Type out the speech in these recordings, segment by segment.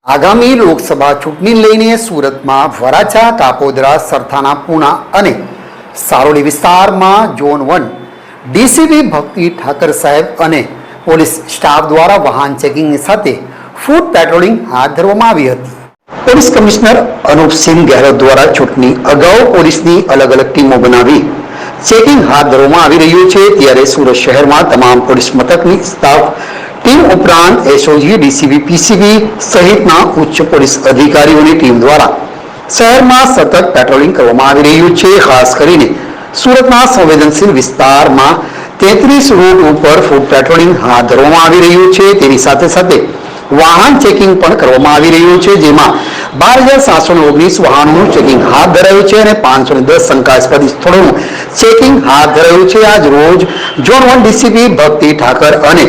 આગામી લોકસભા ચૂંટણી લઈને સુરતમાં વરાછા, કાપોદ્રા, સરથાણા, પૂણા અને સારોલી વિસ્તારમાં ઝોન 1 ડીસીપી ભક્તિ ઠાકર સાહેબ અને પોલીસ સ્ટાફ દ્વારા વાહન ચેકિંગ સાથે ફૂટ પેટ્રોલિંગ હાથ ધરવામાં આવી હતી. પોલીસ કમિશનર અનુપસિંહ ગહેલોત દ્વારા ચૂંટણી અગાઉ પોલીસની અલગ અલગ ટીમો બનાવી ચેકિંગ હાથ ધરવામાં આવી રહ્યું છે. ત્યારે સુરત શહેરમાં તમામ પોલીસ મથકની સ્ટાફ ટીમ ઉપરાંત એસઓજી, ડીસીબી, પીસીબી સહિતના ઉચ્ચ પોલીસ અધિકારીઓની ટીમ દ્વારા શહેરમાં સતત પેટ્રોલિંગ કરવામાં આવી રહ્યું છે. ખાસ કરીને સુરતના સંવેદનશીલ વિસ્તારમાં 33 રૂટ ઉપર ફૂટ પેટ્રોલિંગ હાથ ધરવામાં આવી રહ્યું છે. તેની સાથે સાથે વાહન ચેકિંગ પણ કરવામાં આવી રહ્યું છે, જેમાં 12,719 વાહનોનું ચેકિંગ હાથ ધરાયું છે અને 510 શંકાસ્પદ સ્થળોનું ચેકિંગ હાથ ધરાયું છે. આજ રોજ ઝોન 1 ડીસીપી ભક્તિ ઠાકર અને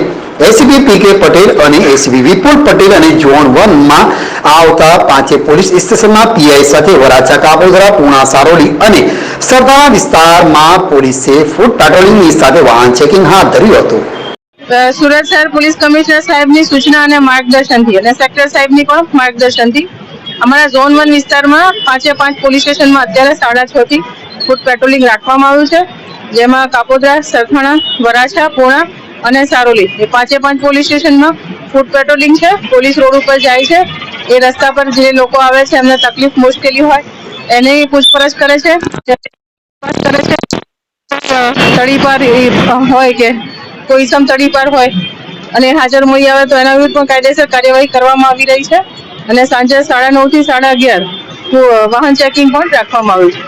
એસીપી પીકે પટેલ અને એસીપી વિપુલ પટેલ અને ઝોન 1 માં આવતા પાંચે પોલીસ સ્ટેશનના પીઆઈ સાથે વરાછા, કાપોદ્રા, પૂણા, સારોલી અને સરથાણા વિસ્તારમાં પોલીસે ફૂટ પેટ્રોલિંગની સાથે વાહન ચેકિંગ હાથ ધર્યું હતું. સુરત શહેર પોલીસ કમિશનર સાહેબની સૂચના અને માર્ગદર્શનથી અને સેક્ટર સાહેબની પણ માર્ગદર્શનથી અમારા ઝોન 1 વિસ્તારમાં 5 પોલીસ સ્ટેશનમાં અત્યારે 6:30 થી ફૂટ પેટ્રોલિંગ રાખવામાં આવ્યું છે, જેમાં કાપોદ્રા, સરથાણા, વરાછા, પૂણા અને સારોલી એ 5 પોલીસ સ્ટેશનમાં ફૂટ પેટ્રોલિંગ છે. પોલીસ રોડ ઉપર જાય છે, એ રસ્તા પર જે લોકો આવે છે એમને તકલીફ મુશ્કેલી હોય એની પૂછપરછ કરે છે. તડીપાર હોય કે કોઈ સમ તડીપાર હોય અને હાજર મળી આવે તો એના વિરુદ્ધ પણ કાયદેસર કાર્યવાહી કરવામાં આવી રહી છે અને સાંજે 9:30 થી 11:30 વાહન ચેકિંગ પણ રાખવામાં આવ્યું છે.